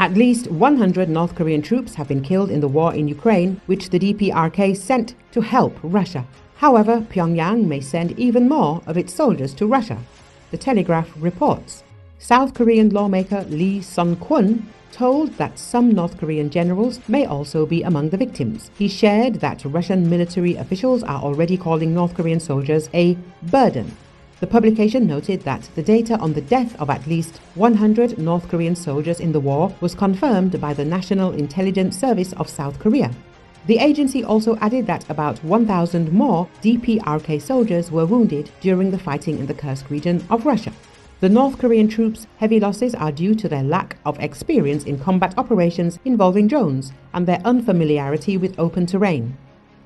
At least 100 North Korean troops have been killed in the war in Ukraine, which the DPRK sent to help Russia. However, Pyongyang may send even more of its soldiers to Russia. The Telegraph reports. South Korean lawmaker Lee Son-kwun told that some North Korean generals may also be among the victims. He shared that Russian military officials are already calling North Korean soldiers a burden. The publication noted that the data on the death of at least 100 North Korean soldiers in the war was confirmed by the National Intelligence Service of South Korea. The agency also added that about 1,000 more DPRK soldiers were wounded during the fighting in the Kursk region of Russia. The North Korean troops' heavy losses are due to their lack of experience in combat operations involving drones and their unfamiliarity with open terrain.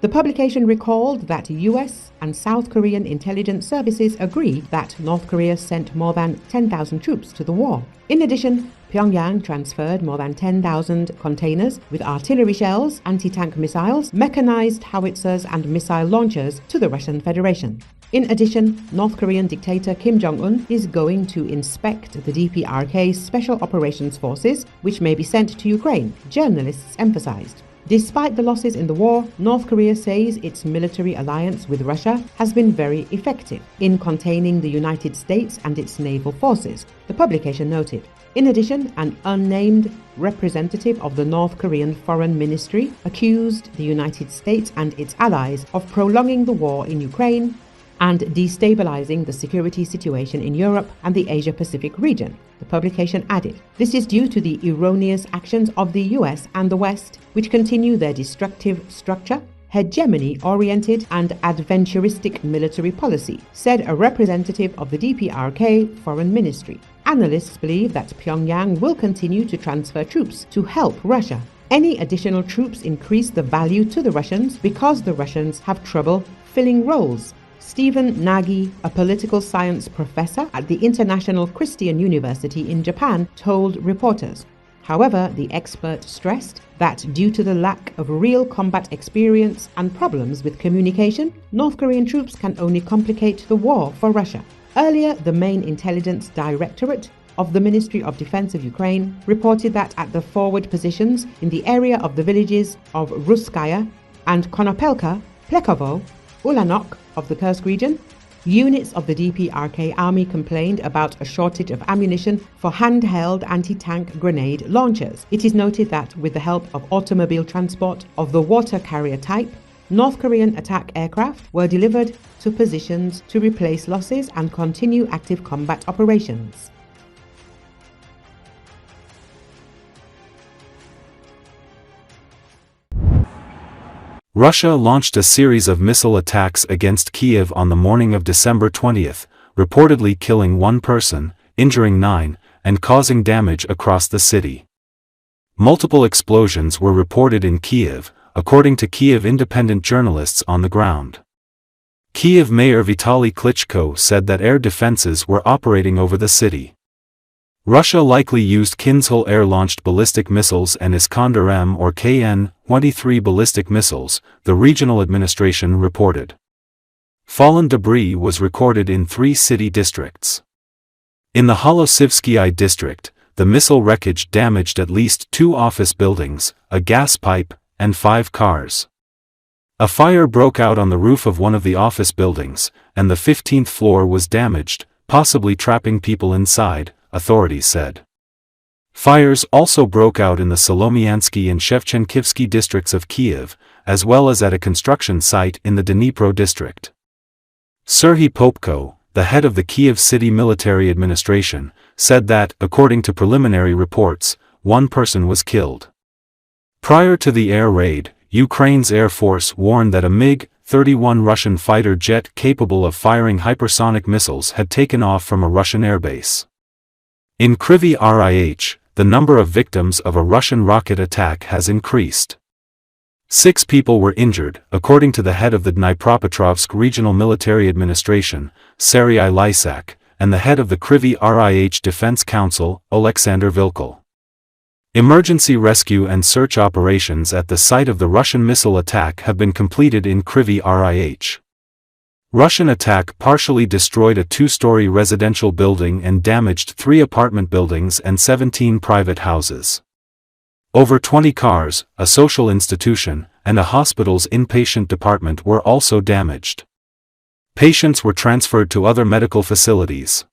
The publication recalled that US and South Korean intelligence services agree that North Korea sent more than 10,000 troops to the war. In addition, Pyongyang transferred more than 10,000 containers with artillery shells, anti-tank missiles, mechanized howitzers and missile launchers to the Russian Federation. In addition, North Korean dictator Kim Jong-un is going to inspect the DPRK's Special Operations Forces, which may be sent to Ukraine, journalists emphasized. Despite the losses in the war, North Korea says its military alliance with Russia has been very effective in containing the United States and its naval forces, the publication noted. In addition, an unnamed representative of the North Korean Foreign Ministry accused the United States and its allies of prolonging the war in Ukraine and destabilizing the security situation in Europe and the Asia-Pacific region, the publication added. This is due to the erroneous actions of the US and the West, which continue their destructive structure, hegemony-oriented and adventuristic military policy, said a representative of the DPRK Foreign Ministry. Analysts believe that Pyongyang will continue to transfer troops to help Russia. Any additional troops increase the value to the Russians because the Russians have trouble filling roles. Stephen Nagy, a political science professor at the International Christian University in Japan, told reporters. However, the expert stressed that due to the lack of real combat experience and problems with communication, North Korean troops can only complicate the war for Russia. Earlier, the main intelligence directorate of the Ministry of Defense of Ukraine reported that at the forward positions in the area of the villages of Ruskaya and Konopelka, Plekovo, Ulanok of the Kursk region, units of the DPRK army complained about a shortage of ammunition for handheld anti-tank grenade launchers. It is noted that with the help of automobile transport of the water carrier type, North Korean attack aircraft were delivered to positions to replace losses and continue active combat operations. Russia launched a series of missile attacks against Kiev on the morning of December 20th, reportedly killing 1 person, injuring 9, and causing damage across the city. Multiple explosions were reported in Kiev, according to Kiev independent journalists on the ground. Kiev Mayor Vitaly Klitschko said that air defenses were operating over the city. Russia likely used Kinzhal air-launched ballistic missiles and Iskander-M or KN-23 ballistic missiles, the regional administration reported. Fallen debris was recorded in 3 city districts. In the Holosivsky district, the missile wreckage damaged at least 2 office buildings, a gas pipe, and 5 cars. A fire broke out on the roof of one of the office buildings, and the 15th floor was damaged, possibly trapping people inside, authorities said. Fires also broke out in the Solomiansky and Shevchenkivsky districts of Kiev, as well as at a construction site in the Dnipro district. Serhiy Popko, the head of the Kiev City Military Administration, said that, according to preliminary reports, 1 person was killed. Prior to the air raid, Ukraine's Air Force warned that a MiG-31 Russian fighter jet capable of firing hypersonic missiles had taken off from a Russian airbase. In Kryvyi Rih, the number of victims of a Russian rocket attack has increased. 6 people were injured, according to the head of the Dnipropetrovsk Regional Military Administration, Serhiy Lysak, and the head of the Kryvyi Rih Defense Council, Oleksandr Vilkel. Emergency rescue and search operations at the site of the Russian missile attack have been completed in Kryvyi Rih. Russian attack partially destroyed a 2-story residential building and damaged 3 apartment buildings and 17 private houses. Over 20 cars, a social institution, and a hospital's inpatient department were also damaged. Patients were transferred to other medical facilities.